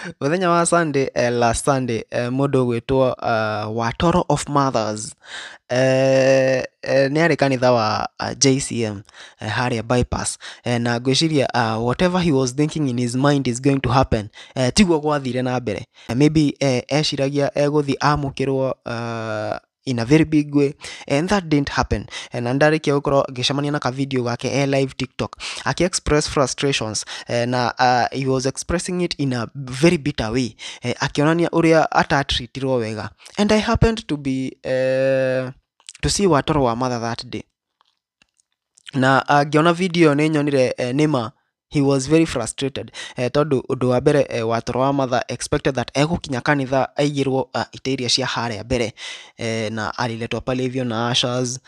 Muthenya wa Sunday, last Sunday, mundu gwitwo Watoro of Mothers nĩ arĩ kanitha wa JCM harĩa bypass, na ngwĩciria whatever he was thinking in his mind is going to happen, tiguo gwathire na mbere. Maybe eciragia egũthiĩ amũkĩrwo in a very big way, and that didn't happen. Na ndarĩkia gũkorwo ngĩcemania na ka video gake live TikTok express frustrations, na he was expressing it in a very bitter way, akionania ũrĩa atatreatirwo wega. And I happened to be to see Watoro wa Mother that day, na ngiona video nĩ nyonire nĩma he was very frustrated, tondu ũndũ wa mbere Watoro wa Mother expected that egũkinya kanitha aigĩrwo ite iria cia harĩa mbere, na aliletwa pale hivyo na ushers,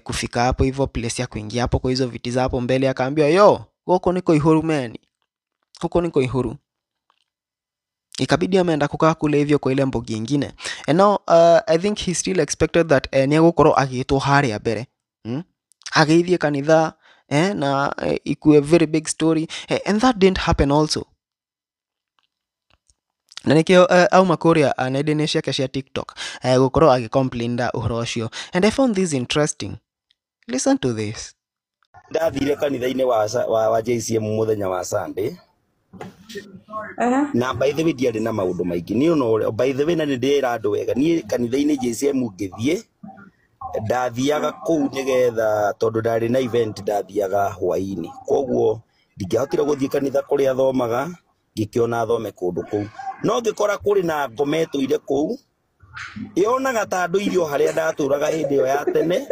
kufika hapo hivyo place ya kuingia hapo kwa hizo viti za hapo mbele, akaambiwa yo huko niko ihuru meni, huko niko ihuru. Ikabidi ameenda kukaa kule hivyo kwa ile mbogi ingine, and now I think he still expected that nĩ egũkorwo agĩtwo harĩa mbere, ageithie kanitha, na ikue very big story, and that didn't happen also. Na nikio auma kuria nenda-inĩ ciake cia TikTok gukorwo agicomplain uhoro ucio, and I found this interesting. Listen to this. Ndathire kanitha-inĩ wa JCM muthenya wa Sunday. Na by the way ndiarĩ na maũndũ maingĩ ni no, by the way na ndĩra andũ wega ni kanitha-inĩ JCM ngĩthiĩ, ndathiaga kũu nĩgetha tondũ ndarĩ na event, ndathiaga hwaĩ-inĩ, koguo ndingĩahotire gũthiĩ kanitha kũrĩa thomaga, ngĩkĩona thome kũndũ kũu, no ngĩkora kũrĩ na ngome tũire kũu, yonaga ta andũ irio harĩa ndatũraga hĩndĩ ĩyo ya tene,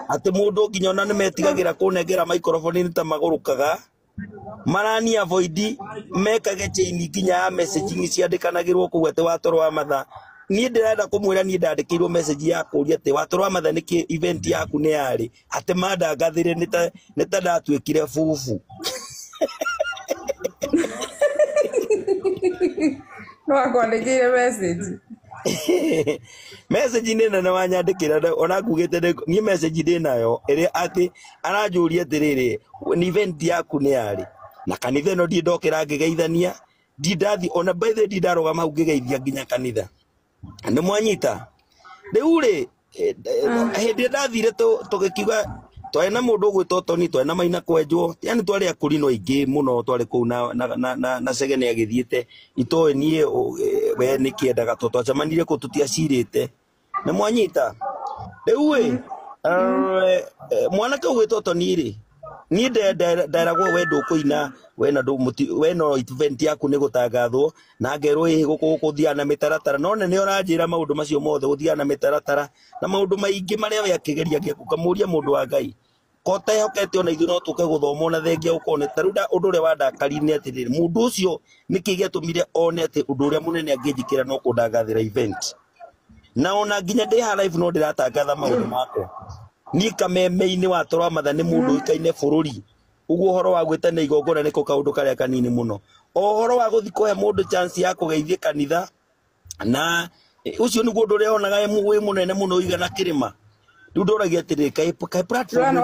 atĩ mũndũ nginya ona nĩmetigagĩra kũnengera microphone nĩ ta magũrũkaga, marani avoid mekage chain nginya ya messaging ciandikanagĩrwo kũu atĩ Watoro wa Mother. Niĩ ndĩrenda kũmwĩra niĩ ndandĩkĩirwo message ya kũria atĩ Watoro wa Mother nĩkĩ event yaku nĩ yarĩ, atĩ mandangathĩre nĩ ta ndatuĩkire bubu. No akwandĩkĩire message. Message nĩ nene wanyandĩkĩra, ona ngugĩte niĩ message ndĩ nayo ĩrĩa atĩ aranjũria atĩrĩrĩ event yaku nĩ yarĩ, na kanitha ĩno ndiĩ ndokĩra ngĩgeithania, ndathi ona by the way ndarũgama hau ngĩgeithia nginya kanitha. Nĩ mwanyita rĩu rĩ, hĩndĩ ndathire tũgĩkiuga twarĩ na mũndũ ũgwĩtwo Toni, twarĩ na Maina Kwenjwo, yani twarĩ akurino aingĩ mũno, twarĩ kũu na Cege nĩ agĩthiĩte, itoĩ niĩ we nĩ kĩendaga twacemanirie kũu tũtiacirĩte. Nĩ mwanyita rĩu mwanake ũgwĩtwo Toni rĩ, niĩ nderagwo we ndũkũina, we no event yaku nĩ gũtangathwo, na ngerwo gũkũ gũthiana na mĩtaratara, no nĩ ũranjĩra maũndũ macio mothe gũthiana na mĩtaratara na maũndũ maingĩ marĩa we akĩgeria gũkamũria mũndũ wa Ngai, kota ehokete ona ithuĩ no tũke gũthoma na thengia ũkone tarũ ũndũ ũrĩa wandakari nĩ atĩrĩrĩ, mũndũ ũcio nĩkĩ gĩatũmire one atĩ ũndũ ũrĩa mũnene angĩnjĩkĩra no kũndangathĩra event, na ona nginya ndĩ ha live no ndĩratangatha maũndũ makwa. Niĩ kameme-inĩ Watoro wa Mother nĩ mũndũ ũikaine bũrũri, ũguo ũhoro wa gwĩtana igongona nĩko kaũndũ karĩa kanini mũno, ũhoro wa gũthiĩ kũhe mũndũ chance ya kũgeithia kanitha, na ũcio nĩguo ũndũ ũrĩa onaga wĩ mũnene mũno ũigana kĩrĩma. Rĩu ndũragia atĩrĩrĩ kaĩ platform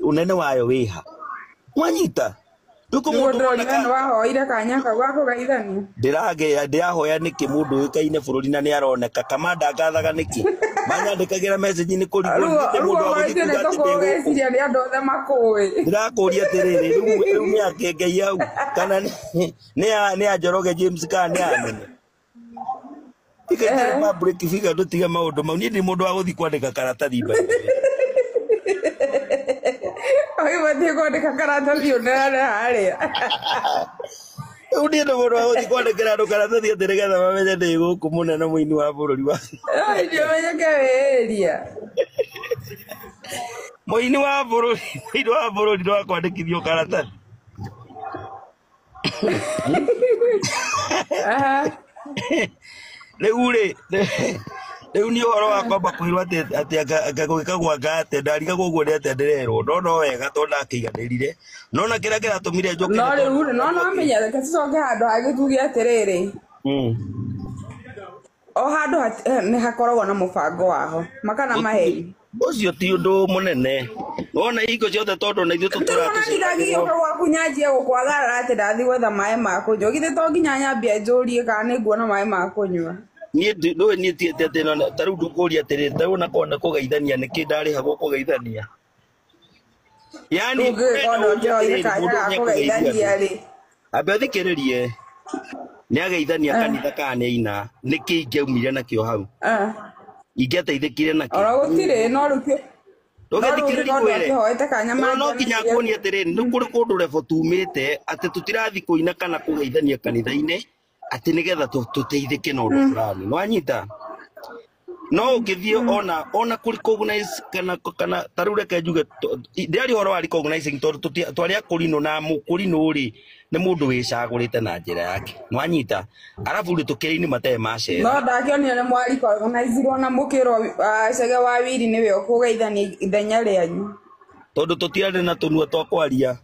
ũnene wayo wĩha, mwanyita wahoire kanya kau ga kũgeithania. Ndĩrahoya nĩkĩ mũndũ ũikaine bũrũri na nĩ aroneka, kama ndangathaga nĩkĩ manyandĩkagĩra message nĩ kũrigwo mũndũ wa gũthiĩ kuga atĩ nĩ andũ othe makũĩ. Ndĩrakũria atĩrĩrĩ rĩu nĩ ake Ngai hau kana nĩ a Njoroge James kana nĩ anene ikaitĩre public figure, ndũtige maũndũ mau. Niĩ ndĩ mũndũ wa gũthiĩ kwandĩka karatathi Oibatie kwandĩka karatathi ũnene harĩa. Rĩu ndĩ mũndũ wa gũthiĩ kwandĩkĩra andũ karatathi atĩ nĩgetha mamenye ndĩ gũkũ mũnene mũini wa bũrũri wa nĩũmenyeke wĩĩria mũini wa bũrũri no akwandĩkithio karatathi. Rĩu nĩ ũhoro wa kwamba kwĩrwo atĩ gwĩka gwa ngate, ndarigagwo ũguo nĩ atĩ ndĩrerwo no wega tondũ ndakĩiganĩrire, no na kĩrĩa kĩratũmire njoke no rĩu no menya reke tũcoke handũ hagĩtuge atĩrĩrĩ, o handũ nĩ hakoragwo na mũbango waho makana maheni. Ucio ti undu munene. Wona hingo ciothe tondu na ithuĩ Tũrona ndigagĩgĩũka gwaku nyanjie gũkwagarara atĩ ndathiĩ gwetha maĩ ma kũnyua. Githĩ to nginya nyambia njũrie kana nĩnguona maĩ ma kũnyua. Ndũĩ niĩ tiĩte atĩ no ta rĩu ndũkũria atĩrĩrĩ ta ũna kona kũgeithania nĩkĩ ndarĩhagwo kũgeithania. Yani ambe thikĩrĩrie nĩ ageithania kanitha kana nĩ aina nĩkĩ ingĩaumire nakĩo hau. Ingĩateithĩkire nakĩo. Ora gũtirĩ no rĩu no nginya kuonia atĩrĩrĩ nĩ kũrĩ kũndũ rebo tumĩte atĩ tũtirathiĩ kũina kana kũgeithania kanitha-inĩ atĩ nĩgetha tũteithĩke na ũndũ fulani. Nĩwanyita? No ũngĩthiĩ ona kũrĩ recognize kana ta rĩu reke njuge ndĩrarĩ ũhoro wa recognizing tondũ twarĩ akũrinũ na mũkũrinũ rĩ nĩ mũndũ wĩcagũrĩte na njĩra yake. Nĩwanyita? Arabu rĩ tũkĩrĩ-inĩ matarĩ macera. No ndakĩonire nĩ mwa recognize-irwo na mũkĩrwo Chege wa Wili nĩwe ũkũgeithania ithenya rĩanyu. Tondũ tũtiarĩ na tũnua twa kwaria.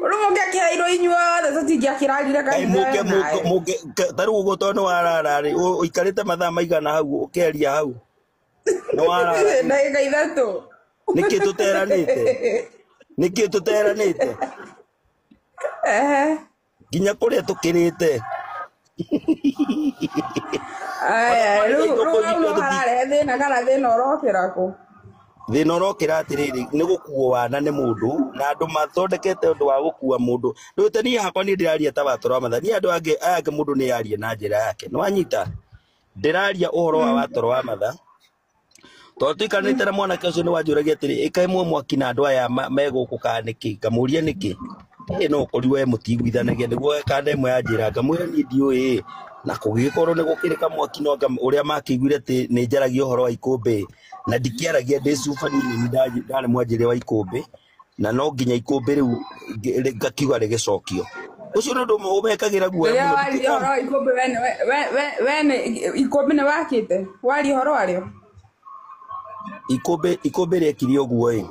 Rĩu mũngĩakĩheirwo inyuothe tũtingĩakĩrarire kanitha nawe. Ta rĩu ũguo tondũ nĩwarara rĩ ũikarĩte mathaa maigana hau ũkĩaria hau. Nĩwarara. Ndagĩka ithatũ. Nĩkĩ tũteranĩte? Nginya kũrĩa tũkĩrĩte. Rĩu no hararehe thĩna kana thĩna ũrokĩra kũ? Thĩna ũrokĩra atĩrĩrĩ nĩ gũkuo wana nĩ mũndũ na andũ mathondekete ũndũ wa gũkua mũndũ. Rĩu ta niĩ hakwa niĩ ndĩraria ta Watoro wa Matha. Niĩ andũ aya angĩ mũndũ nĩ yaria na njĩra yake. Nĩwanyita? Ndĩraria ũhoro wa Watoro wa Matha. Tondũ tũikarĩte na mwanake ũcio nĩwanjũragia atĩrĩ ĩka ĩmwe mwaki na andũ aya megũkũ kana nĩkĩ? Ngamũria nĩkĩ? No ũkorirwo mũtiguithanagia nĩguo kanda ĩmwe yanjĩra ngamwĩra niĩ ndiũĩ na kũgĩkorwo nĩ gũkĩrĩ kamwaki no ũrĩa makĩiguire atĩ nĩ njaragia ũhoro wa ikũmbĩ na ndikĩaragia ndĩ cuba nini ndarĩ mwanjĩrĩ wa ikũmbĩ na no nginya ikũmbĩ rĩu ngakiuga rĩgĩcokio. Ũcio nĩ ũndũ ũmekagĩra guoya mũno. Rĩrĩa waria ũhoro wa ikũmbĩ we ikũmbĩ nĩ wakĩte waria ũhoro warĩo. Ikũmbĩ rĩekire ũguo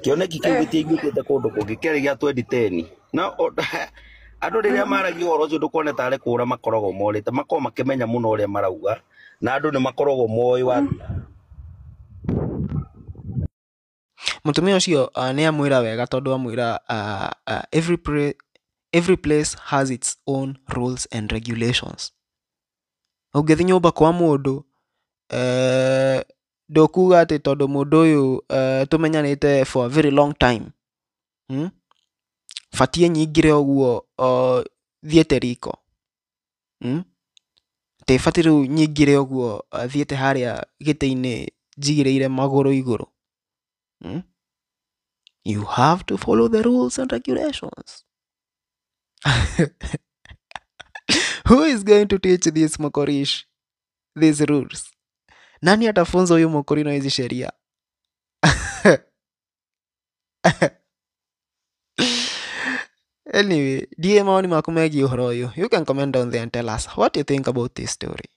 kĩoneki kĩu gĩtiaiguĩkĩte kũndũ kũngĩ kĩarĩ gĩa 2010 na andũ rĩrĩa maragia ũhoro ũcio ndũkone tarĩ kũra makoragwo morĩte makoragwo makĩmenya mũno ũrĩa marauga na andũ nĩ makoragwo moĩ wa Mũtumia ũcio nĩ amwĩra wega tondũ amwĩra every place has its own rules and regulations. Ũngĩthiĩ nyũmba kwa mũndũ ndũkuga atĩ tondũ mũndũ ũyũ tũmenyanĩte for a very long time batiĩ nyingĩre ũguo thiĩte riko batiĩ rĩu nyingĩre ũguo thiĩte harĩa gĩtĩ-inĩ njigĩrĩire magũrũ igũrũ. You have to follow the rules and regulations. Who is going to teach this Mokorish these rules? Nani atafunza huyu Mokorino hizi sheria? Anyway, DM maoni maku megiĩ ũhoro ũyũ. You can comment down there and tell us what you think about this story.